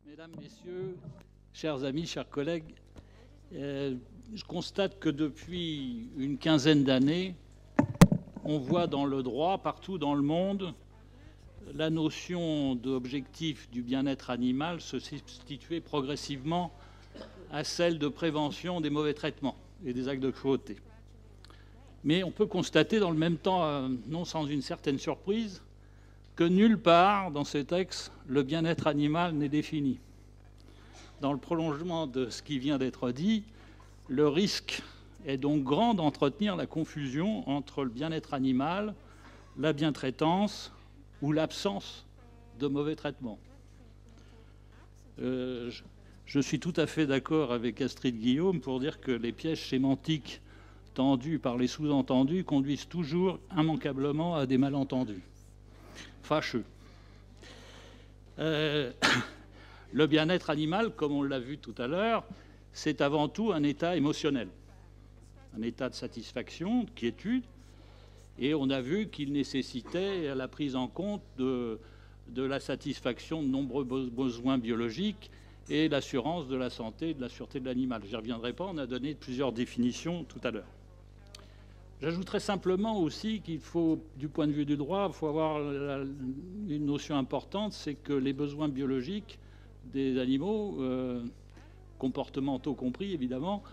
Mesdames, Messieurs, chers amis, chers collègues, je constate que depuis une quinzaine d'années, on voit dans le droit, partout dans le monde, la notion d'objectif du bien-être animal se substituer progressivement à celle de prévention des mauvais traitements et des actes de cruauté. Mais on peut constater dans le même temps, non sans une certaine surprise, que nulle part dans ces textes, le bien-être animal n'est défini. Dans le prolongement de ce qui vient d'être dit, le risque est donc grand d'entretenir la confusion entre le bien-être animal, la bientraitance ou l'absence de mauvais traitements. Je suis tout à fait d'accord avec Astrid Guillaume pour dire que les pièges sémantiques tendus par les sous-entendus conduisent toujours immanquablement à des malentendus fâcheux. Le bien-être animal, comme on l'a vu tout à l'heure, c'est avant tout un état émotionnel, un état de satisfaction, de quiétude, et on a vu qu'il nécessitait la prise en compte de la satisfaction de nombreux besoins biologiques et l'assurance de la santé et de la sûreté de l'animal. Je n'y reviendrai pas, on a donné plusieurs définitions tout à l'heure. J'ajouterais simplement aussi qu'il faut, du point de vue du droit, il faut avoir une notion importante, c'est que les besoins biologiques des animaux, comportementaux compris évidemment,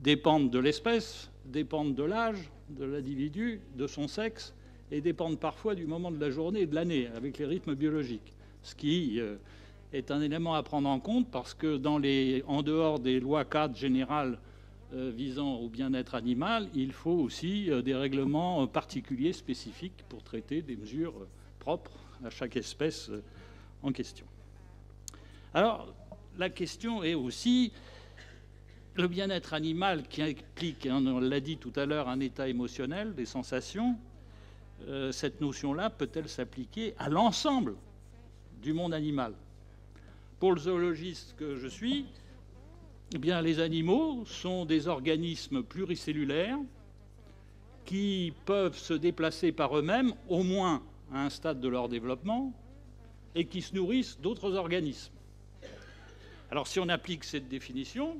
dépendent de l'espèce, dépendent de l'âge de l'individu, de son sexe, et dépendent parfois du moment de la journée et de l'année, avec les rythmes biologiques. Ce qui est un élément à prendre en compte parce que en dehors des lois cadres générales visant au bien-être animal, il faut aussi des règlements particuliers, spécifiques, pour traiter des mesures propres à chaque espèce en question. Alors, la question est aussi le bien-être animal qui implique, on l'a dit tout à l'heure, un état émotionnel, des sensations. Cette notion-là peut-elle s'appliquer à l'ensemble du monde animal? Pour le zoologiste que je suis, eh bien, les animaux sont des organismes pluricellulaires qui peuvent se déplacer par eux-mêmes, au moins à un stade de leur développement, et qui se nourrissent d'autres organismes. Alors, si on applique cette définition,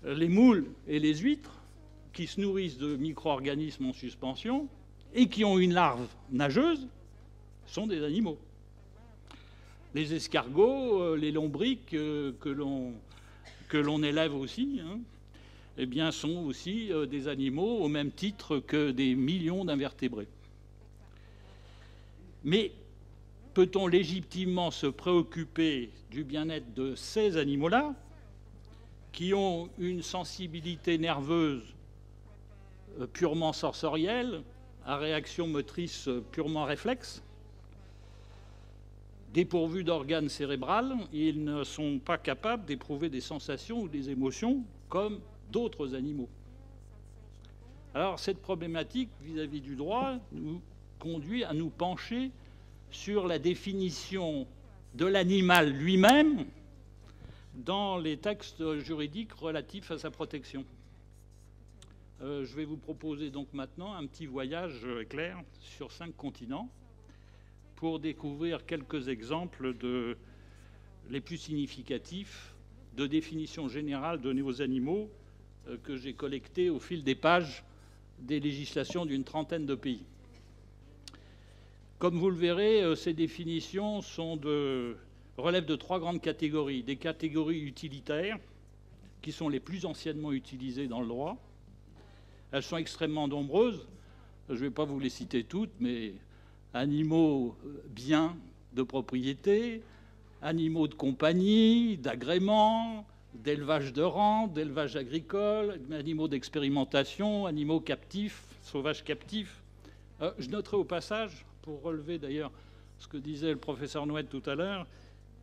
les moules et les huîtres, qui se nourrissent de micro-organismes en suspension et qui ont une larve nageuse, sont des animaux. Les escargots, les lombrics que l'on élève aussi, eh bien, sont aussi des animaux au même titre que des millions d'invertébrés. Mais peut-on légitimement se préoccuper du bien-être de ces animaux-là, qui ont une sensibilité nerveuse purement sensorielle, à réaction motrice purement réflexe, dépourvus d'organes cérébrales, ils ne sont pas capables d'éprouver des sensations ou des émotions comme d'autres animaux. Alors, cette problématique vis-à-vis du droit nous conduit à nous pencher sur la définition de l'animal lui-même dans les textes juridiques relatifs à sa protection. Je vais vous proposer donc maintenant un petit voyage éclair sur 5 continents pour découvrir quelques exemples les plus significatifs de définitions générales données aux animaux que j'ai collectées au fil des pages des législations d'une trentaine de pays. Comme vous le verrez, ces définitions relèvent de 3 grandes catégories. Des catégories utilitaires, qui sont les plus anciennement utilisées dans le droit. Elles sont extrêmement nombreuses. Je ne vais pas vous les citer toutes, mais animaux, biens de propriété, animaux de compagnie, d'agrément, d'élevage de rente, d'élevage agricole, animaux d'expérimentation, animaux captifs, sauvages captifs. Je noterai au passage, pour relever d'ailleurs ce que disait le professeur Nouette tout à l'heure,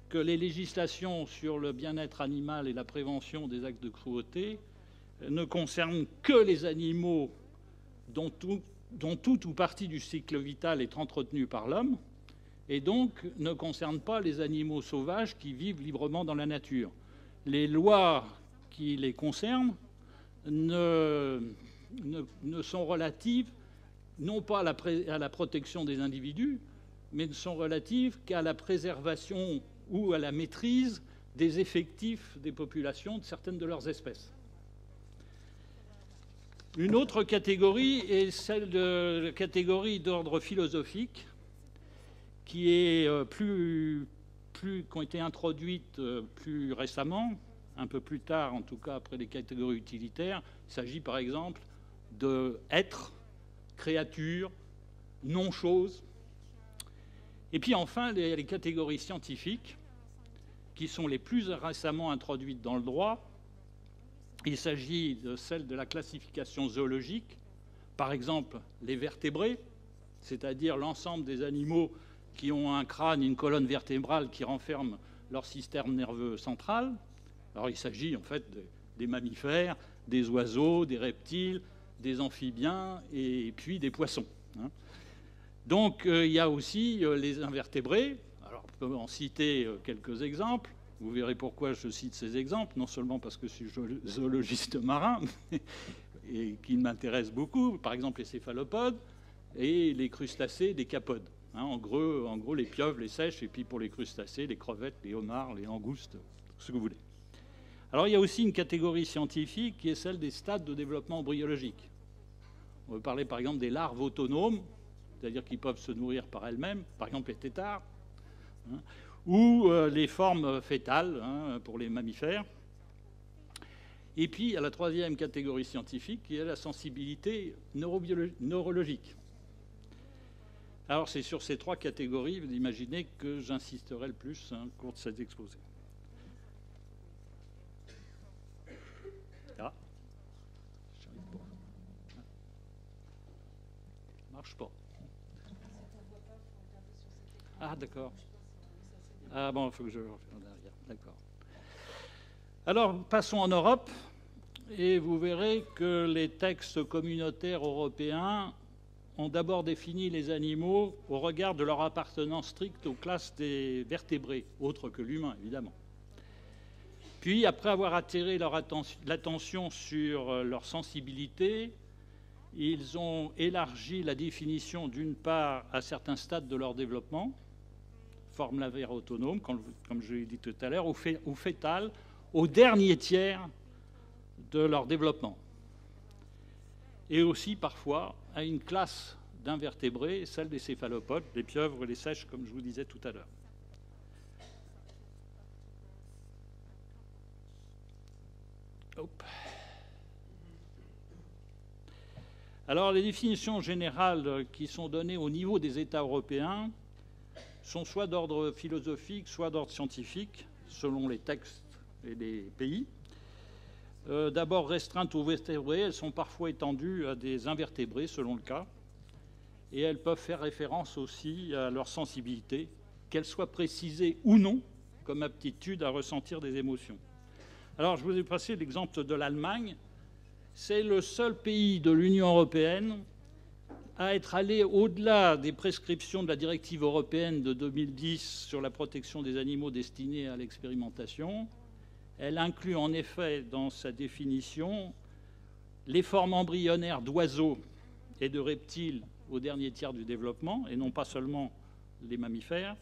que les législations sur le bien-être animal et la prévention des actes de cruauté ne concernent que les animaux dont tout ou partie du cycle vital est entretenu par l'homme, et donc ne concernent pas les animaux sauvages qui vivent librement dans la nature. Les lois qui les concernent ne sont relatives non pas à la protection des individus, mais ne sont relatives qu'à la préservation ou à la maîtrise des effectifs des populations de certaines de leurs espèces. Une autre catégorie est celle de la catégorie d'ordre philosophique, qui ont été introduites plus récemment, un peu plus tard, en tout cas après les catégories utilitaires. Il s'agit par exemple de être, créature, non-chose. Et puis enfin, les catégories scientifiques, qui sont les plus récemment introduites dans le droit. Il s'agit de celles de la classification zoologique, par exemple les vertébrés, c'est-à-dire l'ensemble des animaux qui ont un crâne et une colonne vertébrale qui renferment leur système nerveux central. Alors il s'agit en fait des mammifères, des oiseaux, des reptiles, des amphibiens et puis des poissons. Donc il y a aussi les invertébrés. Alors on peut en citer quelques exemples. Vous verrez pourquoi je cite ces exemples, non seulement parce que je suis zoologiste marin et qui m'intéresse beaucoup, par exemple les céphalopodes et les crustacés, les capodes. En gros, les pieuvres, les sèches, et puis pour les crustacés, les crevettes, les homards, les langoustes, tout ce que vous voulez. Alors il y a aussi une catégorie scientifique qui est celle des stades de développement embryologique. On peut parler par exemple des larves autonomes, c'est-à-dire qui peuvent se nourrir par elles-mêmes, par exemple les têtards, ou les formes fétales pour les mammifères. Et puis, il y a la troisième catégorie scientifique qui est la sensibilité neurologique. Alors, c'est sur ces trois catégories, vous imaginez, que j'insisterai le plus au cours de cet exposé. Ah, ça marche pas. Ah, d'accord. Ah bon, il faut que je refasse derrière. D'accord. Alors, passons en Europe, et vous verrez que les textes communautaires européens ont d'abord défini les animaux au regard de leur appartenance stricte aux classes des vertébrés, autres que l'humain, évidemment. Puis, après avoir attiré l'attention sur leur sensibilité, ils ont élargi la définition, d'une part, à certains stades de leur développement, forme lavaire autonome, comme je l'ai dit tout à l'heure, ou fétale, au dernier tiers de leur développement. Et aussi, parfois, à une classe d'invertébrés, celle des céphalopodes, les pieuvres et les sèches, comme je vous disais tout à l'heure. Alors, les définitions générales qui sont données au niveau des États européens sont soit d'ordre philosophique, soit d'ordre scientifique, selon les textes et les pays. D'abord restreintes aux vertébrés, elles sont parfois étendues à des invertébrés, selon le cas, et elles peuvent faire référence aussi à leur sensibilité, qu'elle soit précisée ou non, comme aptitude à ressentir des émotions. Alors, je vous ai passé l'exemple de l'Allemagne. C'est le seul pays de l'Union européenne à être allé au-delà des prescriptions de la directive européenne de 2010 sur la protection des animaux destinés à l'expérimentation. Elle inclut en effet dans sa définition les formes embryonnaires d'oiseaux et de reptiles au dernier tiers du développement, et non pas seulement les mammifères.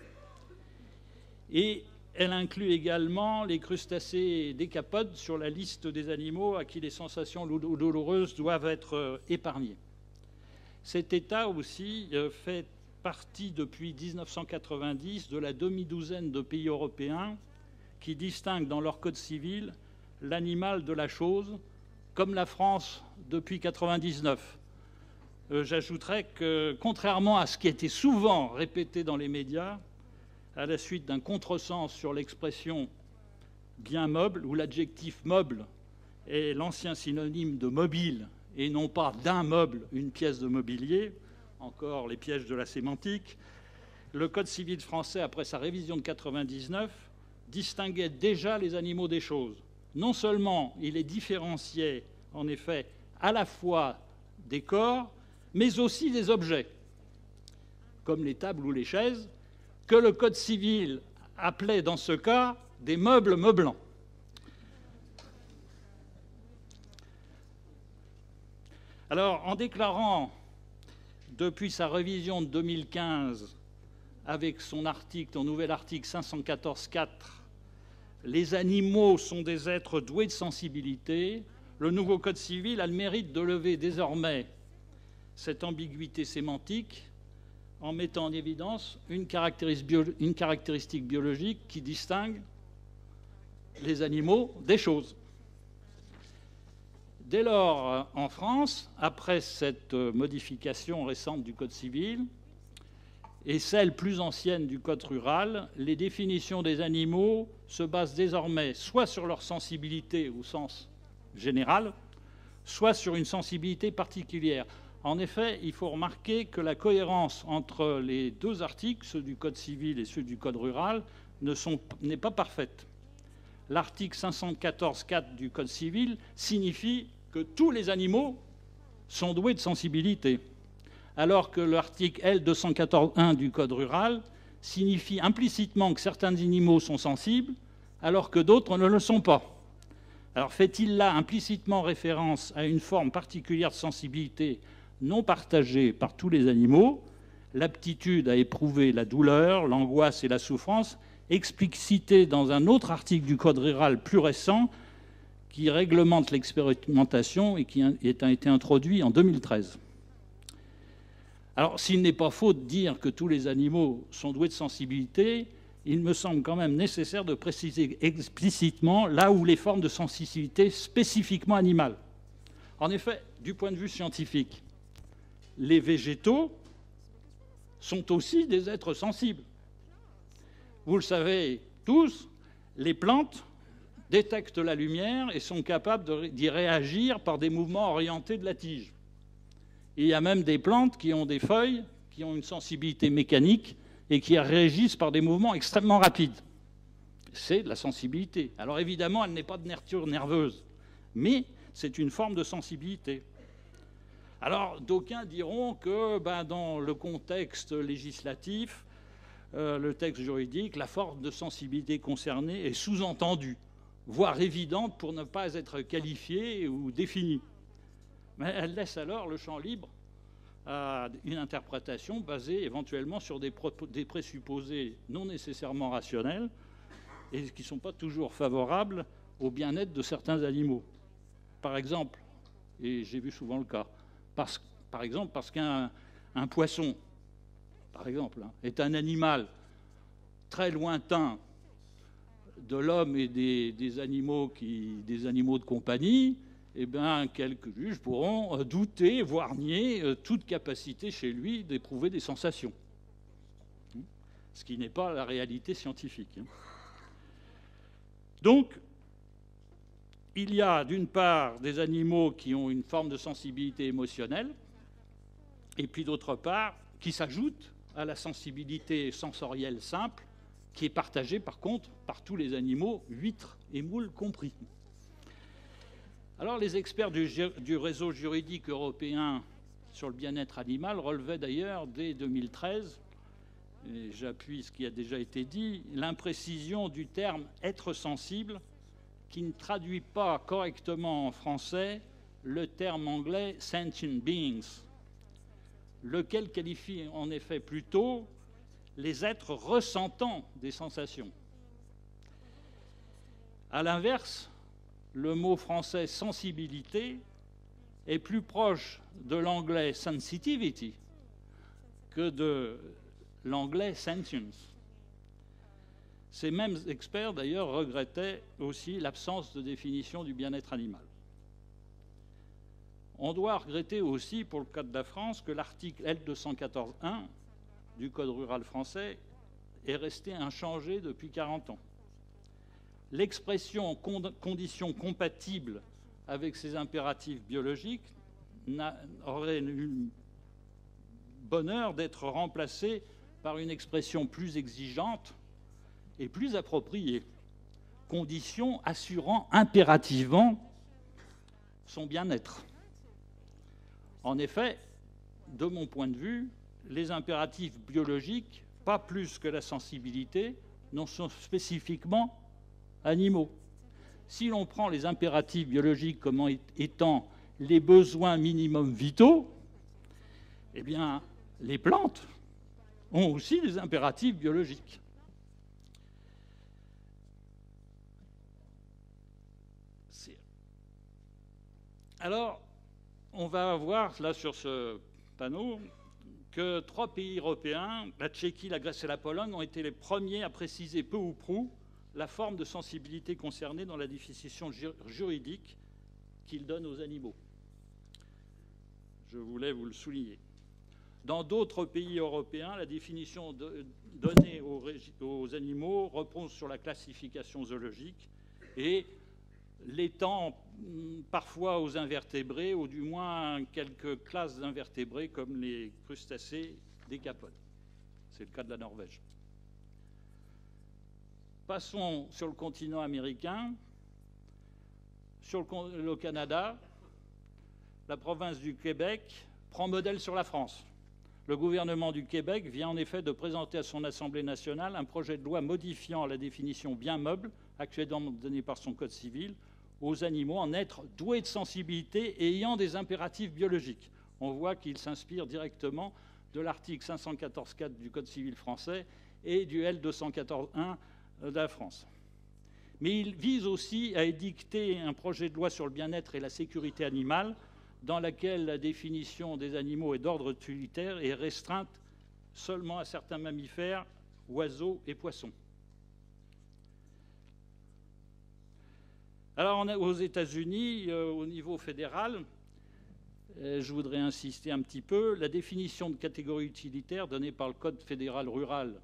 Et elle inclut également les crustacés décapodes sur la liste des animaux à qui les sensations douloureuses doivent être épargnées. Cet État aussi fait partie depuis 1990 de la demi-douzaine de pays européens qui distinguent dans leur code civil l'animal de la chose, comme la France depuis 1999. J'ajouterais que, contrairement à ce qui a été souvent répété dans les médias, à la suite d'un contresens sur l'expression « bien meuble », où l'adjectif « meuble » est l'ancien synonyme de « mobile », et non pas d'un meuble, une pièce de mobilier, encore les pièges de la sémantique, le Code civil français, après sa révision de 1999, distinguait déjà les animaux des choses. Non seulement il les différenciait, en effet, à la fois des corps, mais aussi des objets, comme les tables ou les chaises, que le Code civil appelait dans ce cas des meubles meublants. Alors, en déclarant, depuis sa révision de 2015, avec son nouvel article 514.4, les animaux sont des êtres doués de sensibilité, le nouveau Code civil a le mérite de lever désormais cette ambiguïté sémantique en mettant en évidence une caractéristique biologique qui distingue les animaux des choses. Dès lors, en France, après cette modification récente du Code civil et celle plus ancienne du Code rural, les définitions des animaux se basent désormais soit sur leur sensibilité au sens général, soit sur une sensibilité particulière. En effet, il faut remarquer que la cohérence entre les deux articles, ceux du Code civil et ceux du Code rural, n'est pas parfaite. L'article 514.4 du Code civil signifie que tous les animaux sont doués de sensibilité, alors que l'article L214.1 du Code rural signifie implicitement que certains animaux sont sensibles, alors que d'autres ne le sont pas. Alors fait-il là implicitement référence à une forme particulière de sensibilité non partagée par tous les animaux, l'aptitude à éprouver la douleur, l'angoisse et la souffrance, explicitée dans un autre article du Code rural plus récent qui réglemente l'expérimentation et qui a été introduit en 2013. Alors, s'il n'est pas faux de dire que tous les animaux sont doués de sensibilité, il me semble quand même nécessaire de préciser explicitement là où les formes de sensibilité spécifiquement animales. En effet, du point de vue scientifique, les végétaux sont aussi des êtres sensibles. Vous le savez tous, les plantes détectent la lumière et sont capables d'y réagir par des mouvements orientés de la tige. Il y a même des plantes qui ont des feuilles, qui ont une sensibilité mécanique et qui réagissent par des mouvements extrêmement rapides. C'est de la sensibilité. Alors évidemment, elle n'est pas de nature nerveuse, mais c'est une forme de sensibilité. Alors d'aucuns diront que dans le contexte législatif, le texte juridique, la forme de sensibilité concernée est sous-entendue, voire évidente pour ne pas être qualifiée ou définie. Mais elle laisse alors le champ libre à une interprétation basée éventuellement sur des présupposés non nécessairement rationnels et qui ne sont pas toujours favorables au bien-être de certains animaux. Par exemple, et j'ai vu souvent le cas, parce qu'un poisson, par exemple, est un animal très lointain de l'homme et des animaux de compagnie, eh bien, quelques juges pourront douter, voire nier toute capacité chez lui d'éprouver des sensations. Ce qui n'est pas la réalité scientifique. Donc, il y a d'une part des animaux qui ont une forme de sensibilité émotionnelle, et puis d'autre part, qui s'ajoutent à la sensibilité sensorielle simple, qui est partagée par contre par tous les animaux, huîtres et moules compris. Alors les experts du réseau juridique européen sur le bien-être animal relevaient d'ailleurs dès 2013, et j'appuie ce qui a déjà été dit, l'imprécision du terme « être sensible » qui ne traduit pas correctement en français le terme anglais « sentient beings », lequel qualifie en effet plutôt les êtres ressentant des sensations. À l'inverse, le mot français « sensibilité » est plus proche de l'anglais « sensitivity » que de l'anglais « sentience ». Ces mêmes experts, d'ailleurs, regrettaient aussi l'absence de définition du bien-être animal. On doit regretter aussi, pour le cas de la France, que l'article L214.1 du Code rural français est resté inchangé depuis 40 ans. L'expression « conditions compatibles avec ces impératifs biologiques » aurait eu bonheur d'être remplacée par une expression plus exigeante et plus appropriée. Conditions assurant impérativement son bien-être. En effet, de mon point de vue, les impératifs biologiques, pas plus que la sensibilité, n'en sont spécifiquement animaux. Si l'on prend les impératifs biologiques comme étant les besoins minimums vitaux, eh bien, les plantes ont aussi des impératifs biologiques. Alors, on va voir là sur ce panneau que 3 pays européens, la Tchéquie, la Grèce et la Pologne, ont été les premiers à préciser peu ou prou la forme de sensibilité concernée dans la définition juridique qu'ils donnent aux animaux. Je voulais vous le souligner. Dans d'autres pays européens, la définition donnée aux animaux repose sur la classification zoologique et l'étend parfois aux invertébrés, ou du moins quelques classes d'invertébrés comme les crustacés décapodes. C'est le cas de la Norvège. Passons sur le continent américain. Sur le Canada, la province du Québec prend modèle sur la France. Le gouvernement du Québec vient en effet de présenter à son Assemblée nationale un projet de loi modifiant la définition bien meuble, actuellement donnée par son Code civil, aux animaux en être doués de sensibilité et ayant des impératifs biologiques. On voit qu'il s'inspire directement de l'article 514.4 du Code civil français et du L214.1 de la France. Mais il vise aussi à édicter un projet de loi sur le bien-être et la sécurité animale, dans laquelle la définition des animaux est d'ordre utilitaire et restreinte seulement à certains mammifères, oiseaux et poissons. Alors, aux États-Unis, au niveau fédéral, je voudrais insister un petit peu, la définition de catégorie utilitaire donnée par le Code fédéral rural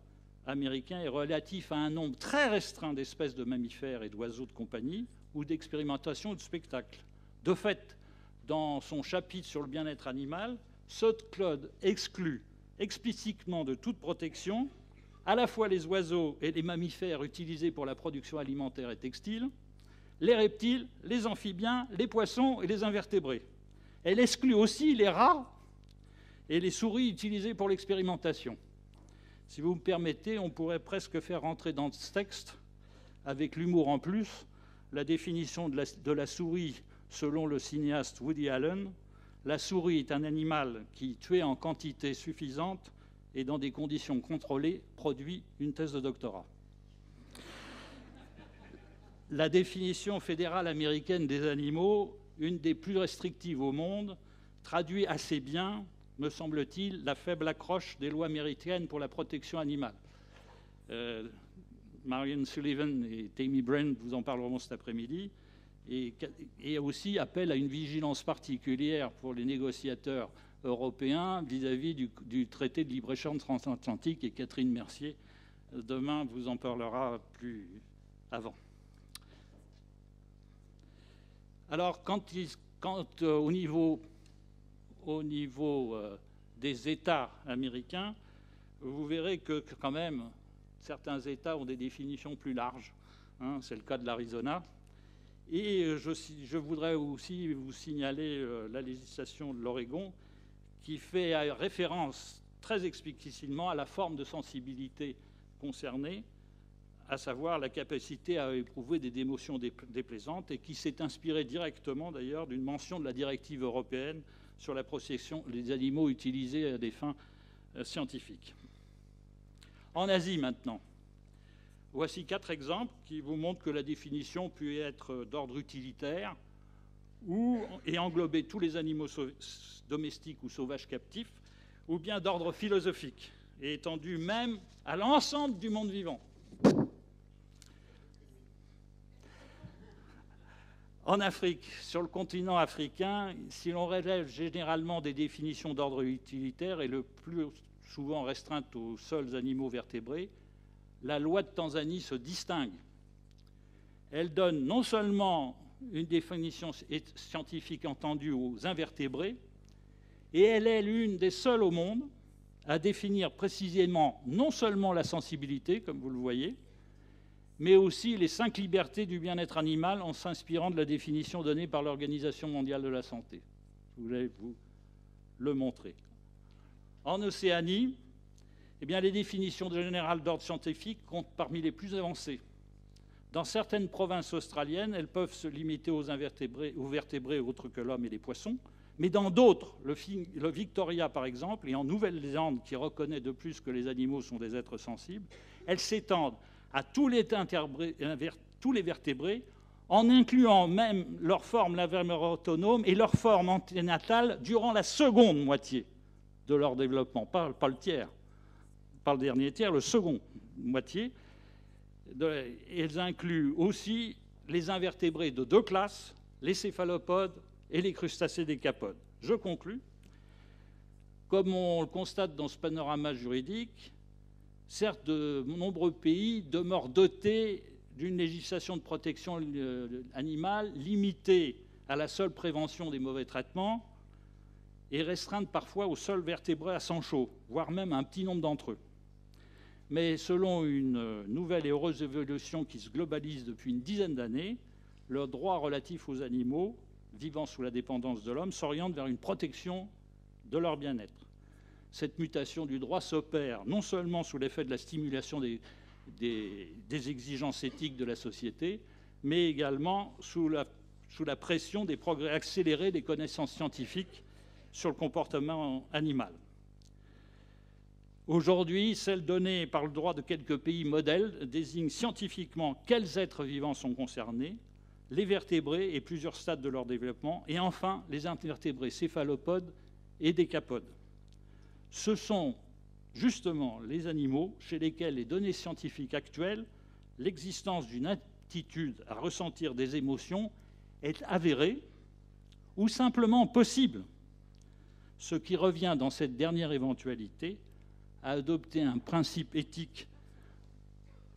américain est relative à un nombre très restreint d'espèces de mammifères et d'oiseaux de compagnie ou d'expérimentation ou de spectacle. De fait, dans son chapitre sur le bien-être animal, ce code exclut explicitement de toute protection à la fois les oiseaux et les mammifères utilisés pour la production alimentaire et textile, les reptiles, les amphibiens, les poissons et les invertébrés. Elle exclut aussi les rats et les souris utilisées pour l'expérimentation. Si vous me permettez, on pourrait presque faire rentrer dans ce texte, avec l'humour en plus, la définition de la souris selon le cinéaste Woody Allen. La souris est un animal qui, tué en quantité suffisante et dans des conditions contrôlées, produit une thèse de doctorat. La définition fédérale américaine des animaux, une des plus restrictives au monde, traduit assez bien, me semble-t-il, la faible accroche des lois américaines pour la protection animale. Marion Sullivan et Tammy Brand vous en parleront cet après-midi, et aussi appelle à une vigilance particulière pour les négociateurs européens vis-à-vis du traité de libre-échange transatlantique, et Catherine Mercier, demain, vous en parlera plus avant. Alors, au niveau des États américains, vous verrez que quand même, certains États ont des définitions plus larges. C'est le cas de l'Arizona. Et je voudrais aussi vous signaler la législation de l'Oregon, qui fait référence très explicitement à la forme de sensibilité concernée, à savoir la capacité à éprouver des émotions déplaisantes, et qui s'est inspiré directement d'ailleurs d'une mention de la directive européenne sur la protection des animaux utilisés à des fins scientifiques. En Asie maintenant, voici 4 exemples qui vous montrent que la définition peut être d'ordre utilitaire et englober tous les animaux domestiques ou sauvages captifs, ou bien d'ordre philosophique et étendue même à l'ensemble du monde vivant. En Afrique, sur le continent africain, si l'on relève généralement des définitions d'ordre utilitaire et le plus souvent restreintes aux seuls animaux vertébrés, la loi de Tanzanie se distingue. Elle donne non seulement une définition scientifique entendue aux invertébrés, et elle est l'une des seules au monde à définir précisément non seulement la sensibilité, comme vous le voyez, mais aussi les 5 libertés du bien-être animal en s'inspirant de la définition donnée par l'Organisation mondiale de la santé. Je voulais vous le montrer. En Océanie, les définitions générales d'ordre scientifique comptent parmi les plus avancées. Dans certaines provinces australiennes, elles peuvent se limiter aux vertébrés autres que l'homme et les poissons, Mais dans d'autres, le Victoria par exemple, et en Nouvelle-Zélande, qui reconnaît de plus que les animaux sont des êtres sensibles, elles s'étendent à tous les vertébrés, en incluant même leur forme lavémaire autonome et leur forme anténatale durant la seconde moitié de leur développement, pas le tiers, pas le dernier tiers, le second moitié. Elles incluent aussi les invertébrés de deux classes, les céphalopodes et les crustacés décapodes. Je conclus. Comme on le constate dans ce panorama juridique, certes, de nombreux pays demeurent dotés d'une législation de protection animale limitée à la seule prévention des mauvais traitements et restreinte parfois aux seuls vertébrés à sang chaud, voire même à un petit nombre d'entre eux. Mais selon une nouvelle et heureuse évolution qui se globalise depuis une dizaine d'années, le droit relatif aux animaux vivant sous la dépendance de l'homme s'oriente vers une protection de leur bien-être. Cette mutation du droit s'opère non seulement sous l'effet de la stimulation des exigences éthiques de la société, mais également sous la pression des progrès accélérés des connaissances scientifiques sur le comportement animal. Aujourd'hui, celles données par le droit de quelques pays modèles désignent scientifiquement quels êtres vivants sont concernés, les vertébrés et plusieurs stades de leur développement, et enfin les invertébrés céphalopodes et décapodes. Ce sont justement les animaux chez lesquels les données scientifiques actuelles, l'existence d'une aptitude à ressentir des émotions est avérée ou simplement possible, ce qui revient dans cette dernière éventualité à adopter un principe éthique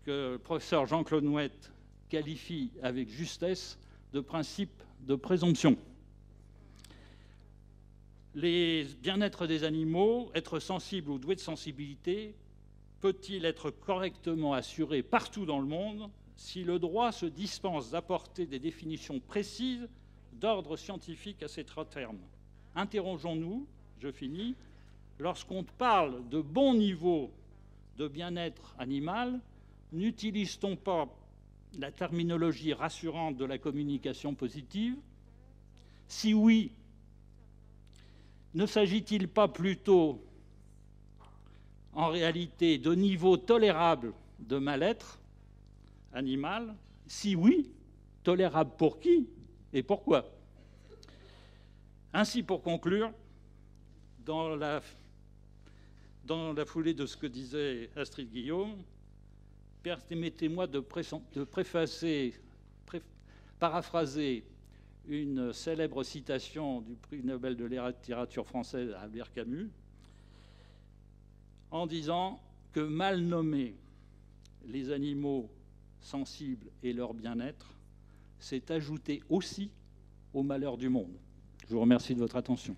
que le professeur Jean-Claude Nouette qualifie avec justesse de principe de présomption. Les bien-être des animaux, être sensible ou doué de sensibilité, peut-il être correctement assuré partout dans le monde si le droit se dispense d'apporter des définitions précises d'ordre scientifique à ces trois termes? Interrogeons-nous, je finis, lorsqu'on parle de bon niveau de bien-être animal, n'utilise-t-on pas la terminologie rassurante de la communication positive? Si oui, ne s'agit-il pas plutôt, en réalité, de niveau tolérable de mal-être animal? Si oui, tolérable pour qui et pourquoi? Ainsi, pour conclure, dans la foulée de ce que disait Astrid Guillaume, permettez-moi de paraphraser une célèbre citation du prix Nobel de littérature française Albert Camus, en disant que mal nommer les animaux sensibles et leur bien-être, c'est ajouter aussi au malheur du monde. Je vous remercie de votre attention.